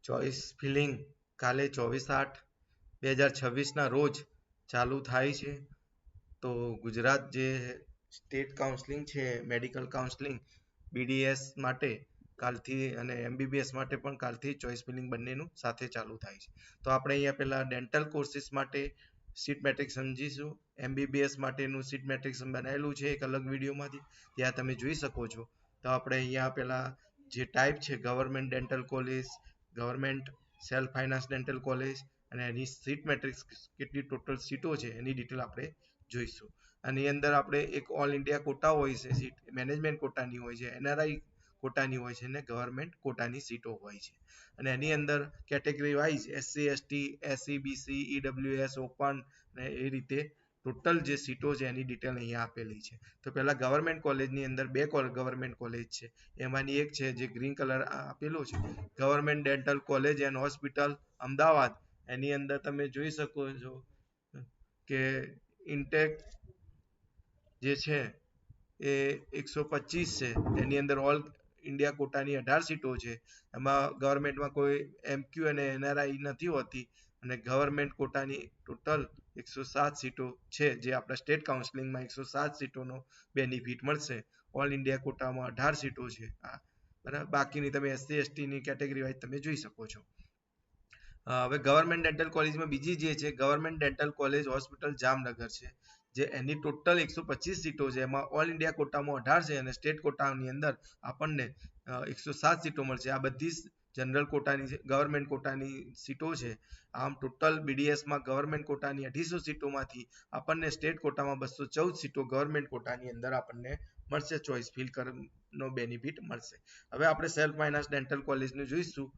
Choice feeling કાલે 24/8/2026 ના રોજ ચાલુ થાય છે. તો ગુજરાત જે સ્ટેટ કાઉન્સલિંગ છે મેડિકલ કાઉન્સલિંગ BDS માટે કાલથી અને MBBS માટે પણ કાલથી ચોઈસ ફિલિંગ બંનેનું સાથે ચાલુ થાય છે. તો આપણે અહીંયા પહેલા ડેન્ટલ કોર્સિસ માટે સીટ મેટ્રિક્સ સમજીશું. MBBS માટેનું સીટ મેટ્રિક્સ બનાવેલું છે એક અલગ વિડીયોમાંથી, ત્યાં તમે જોઈ શકો છો. તો આપણે અહીંયા પહેલા જે ટાઈપ છે government dental college, government self finance dental college અને એની સીટ મેટ્રિક્સ કેટલી ટોટલ સીટો છે એની ડિટેલ આપણે જોઈશું. આની અંદર આપણે એક ઓલ ઇન્ડિયા કોટા હોય છે, સીટ મેનેજમેન્ટ કોટાની હોય છે, NRI કોટાની હોય છે અને ગવર્મેન્ટ કોટાની સીટો હોય છે. અને એની અંદર category wise SC ST SC BC EWS open અને એ રીતે ટોટલ જે સીટો છે એની ડિટેલ અહીંયા આપેલી છે. તો પહેલા ગવર્મેન્ટ કોલેજની અંદર બે ગવર્મેન્ટ કોલેજ છે. એમાંની એક છે જે ગ્રીન કલર આપેલો છે government dental college and hospital Ahmedabad. એની અંદર તમે જોઈ શકો છો કે ઇન્ટેક જે છે એ 125 છે. એની અંદર ઓલ ઇન્ડિયા કોટાની 18 સીટો છે. એમાં ગવર્મેન્ટમાં કોઈ MQ અને NRI નથી હોતી અને ગવર્મેન્ટ કોટાની ટોટલ 107 સીટો છે, જે આપણા સ્ટેટ કાઉન્સિલિંગમાં 107 સીટોનો બેનિફિટ મળશે. ઓલ ઇન્ડિયા કોટામાં 18 સીટો છે. બરાબર, બાકીની તમે SC ST ની કેટેગરી વાઇઝ તમે જોઈ શકો છો. હવે ગવર્મેન્ટ ડેન્ટલ કોલેજમાં બીજી જે છે government dental college hospital Jamnagar છે, જે એની ટોટલ 125 સીટો છે. એમાં ઓલ ઇન્ડિયા કોટામાં 18 છે અને સ્ટેટ કોટાની અંદર આપણને 107 સીટો મળશે. આ બધી જનરલ કોટાની છે, ગવર્મેન્ટ કોટાની સીટો છે. આમ ટોટલ BDSમાં ગવર્મેન્ટ કોટાની 250 સીટોમાંથી આપણને સ્ટેટ કોટામાં 214 સીટો ગવર્મેન્ટ કોટાની અંદર આપણને મળશે. ચોઈસ ફિલ નો બેનિફિટ મળશે. હવે આપણે સેલ્ફ ફાઇનાન્સ ડેન્ટલ કોલેજનું જોઈશું.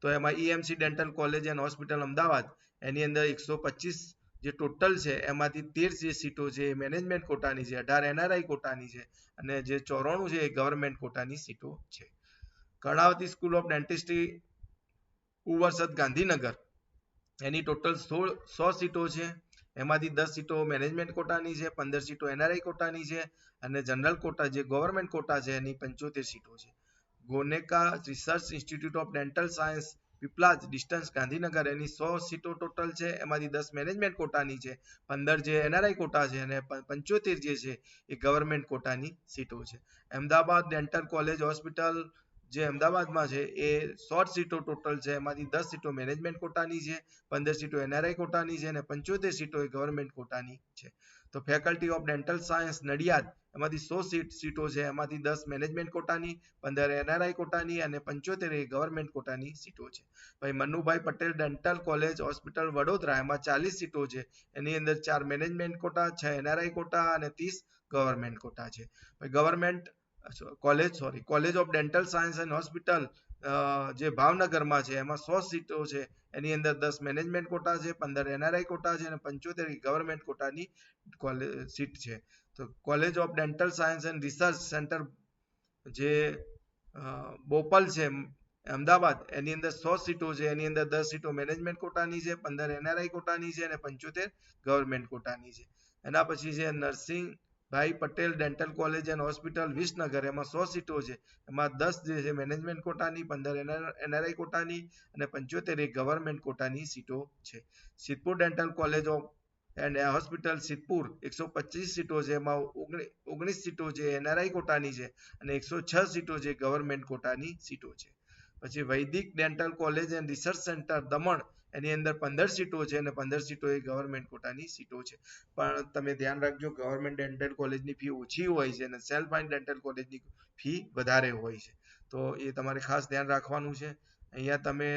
તો એમાં EMC dental college and hospital Ahmedabad, એની અંદર 125 જે ટોટલ છે એમાંથી 13 જે સીટો છે એ મેનેજમેન્ટ કોટાની છે, 18 NRI કોટાની છે અને જે 94 છે એ ગવર્મેન્ટ કોટાની સીટો છે. Karnavati school of dentistry Uvarsad Gandhinagar, એની ટોટલ 100 સીટો છે. એમાંથી 10 સીટો મેનેજમેન્ટ કોટાની છે, 15 સીટો NRI કોટાની છે અને જનરલ કોટા જે ગવર્મેન્ટ કોટા છે એની 75 સીટો છે. Goenka research institute of dental science Piplaj distance Gandhinagar, એની 100 સીટો ટોટલ છે. એમાંથી 10 મેનેજમેન્ટ કોટાની છે, 15 જે NRI કોટા છે અને 75 જે છે એ ગવર્મેન્ટ કોટાની સીટો છે. અમદાવાદ ડેન્ટલ કોલેજ હોસ્પિટલ જે અમદાવાદમાં છે એ 100 સીટો ટોટલ છે. એમાંથી 10 સીટો મેનેજમેન્ટ કોટાની છે, 15 સીટો NRI કોટાની છે અને 75 સીટો એ ગવર્મેન્ટ કોટાની છે. તો faculty of dental science Nadiad, એમાંથી 100 સીટો છે. એમાંથી 10 મેનેજમેન્ટ કોટાની, 15 NRI કોટાની અને 75 એ ગવર્મેન્ટ કોટાની સીટો છે. ભાઈ Manubhai Patel dental college hospital Vadodara, એમાં 40 સીટો છે. એની અંદર 4 મેનેજમેન્ટ કોટા, 6 NRI કોટા અને 30 ગવર્મેન્ટ કોટા છે. Government college of dental science and hospital જે ભાવનગરમાં છે એમાં 100 સીટો છે. એની અંદર 10 મેનેજમેન્ટ કોટા છે, 15 NRI કોટા છે અને 75 ગવર્મેન્ટ કોટાની સીટ છે. તો college of dental science and research centre જે બોપલ છે અમદાવાદ, એની અંદર 100 સીટો છે. એની અંદર 10 સીટો મેનેજમેન્ટ કોટાની છે, 15 NRI કોટાની છે અને 75 ગવર્મેન્ટ કોટાની છે. એના પછી છે Narsinhbhai Patel dental college and hospital Visnagar, એમાં 100 સીટો છે. એમાં 10 જે છે મેનેજમેન્ટ કોટાની, 15 NRI કોટાની અને 75 ગવર્મેન્ટ કોટાની સીટો છે. Siddhpur dental college of and hospital Siddhpur, 125 સીટો છે. એમાં 19 સીટો છે NRI કોટાની છે અને 106 સીટો છે ગવર્મેન્ટ કોટાની સીટો છે. પછી Vaidik dental college and research centre Daman, એની અંદર 15 સીટો છે અને 15 સીટો એ ગવર્મેન્ટ કોટાની સીટો છે. પણ તમે ધ્યાન રાખજો, ગવર્મેન્ટ ડેન્ટલ કોલેજની ફી ઓછી હોય છે અને સેલ્ફ ફાઇન ડેન્ટલ કોલેજની ફી વધારે હોય છે. તો એ તમારે ખાસ ધ્યાન રાખવાનું છે. અહીંયા તમે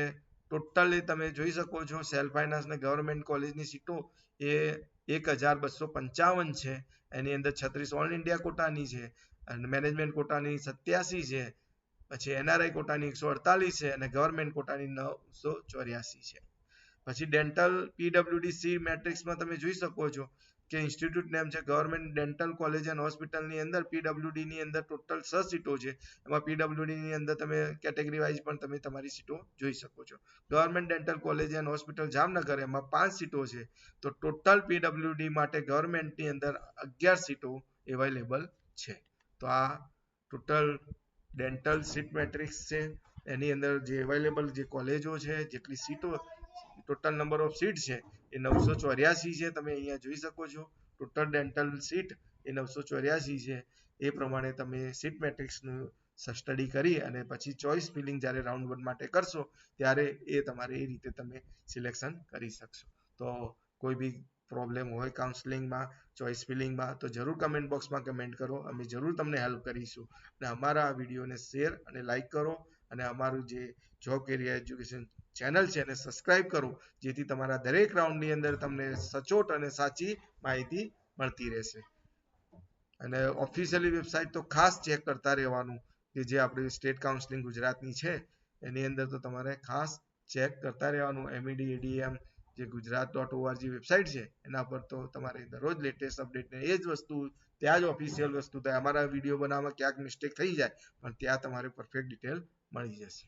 ટોટલી તમે જોઈ શકો છો સેલ્ફ ફાઇનાન્સ અને ગવર્મેન્ટ કોલેજની સીટો એ 1255 છે. એની અંદર 36 ઓલ ઇન્ડિયા કોટાની છે અને મેનેજમેન્ટ કોટાની 87 છે. પછી NRI કોટાની 148 છે અને ગવર્મેન્ટ કોટાની 984 છે. પછી ડેન્ટલ PWD મેટ્રિક્સમાં તમે જોઈ શકો છો કે ઇન્સ્ટિટ્યૂટ નેમ છે ગવર્મેન્ટ ડેન્ટલ કોલેજ એન્ડ હોસ્પિટલની અંદર PWD ની અંદર ટોટલ 6 સીટો છે. એમાં PWD ની અંદર તમે કેટેગરી વાઇઝ પણ તમે તમારી સીટો જોઈ શકો છો. Government dental college and hospital Jamnagar, એમાં 5 સીટો છે. તો ટોટલ PWD માટે ગવર્મેન્ટની અંદર 11 સીટો અવેલેબલ છે. તો આ ટોટલ ડેન્ટલ સીટ મેટ્રિક્સ છે. એની અંદર જે અવેલેબલ જે કોલેજો છે, જેટલી સીટો, ટોટલ નંબર ઓફ સીટ છે એ 984 છે. તમે અહીંયા જોઈ શકો છો ટોટલ ડેન્ટલ સીટ એ 984 છે. એ પ્રમાણે તમે સીટ મેટ્રિક્સનું સ્ટડી કરી અને પછી ચોઇસ ફિલિંગ જ્યારે રાઉન્ડ 1 માટે કરશો ત્યારે એ તમારે એ રીતે તમે સિલેક્શન કરી શકશો. તો કોઈ બી પ્રોબ્લેમ હોય કાઉન્સલિંગમાં, ચોઇસ ફિલિંગમાં, તો જરૂર કમેન્ટ બોક્સમાં કમેન્ટ કરો. અમે જરૂર તમને હેલ્પ કરીશું. અને અમારા આ વિડીયોને શેર અને લાઈક કરો અને અમારું જે જોબ કેરિયર એજ્યુકેશન ચેનલ છે એને સબસ્ક્રાઇબ કરો, જેથી તમારા દરેક રાઉન્ડની અંદર તમને સચોટ અને સાચી માહિતી મળતી રહેશે. અને ઓફિશિયલી વેબસાઇટ તો ખાસ ચેક કરતા રહેવાનું કે જે આપણી સ્ટેટ કાઉન્સિલિંગ ગુજરાતની છે એની અંદર તો તમારે ખાસ ચેક કરતા રહેવાનું. MED ADM જે gujarat.org વેબસાઇટ છે એના પર તો તમારે દરરોજ લેટેસ્ટ અપડેટ ને એ જ વસ્તુ ત્યાં જ ઓફિશિયલ વસ્તુ થાય. અમારા વિડીયો બનાવવામાં ક્યાંક મિસ્ટેક થઈ જાય પણ ત્યાં તમારે પરફેક્ટ ડિટેલ મળી જશે.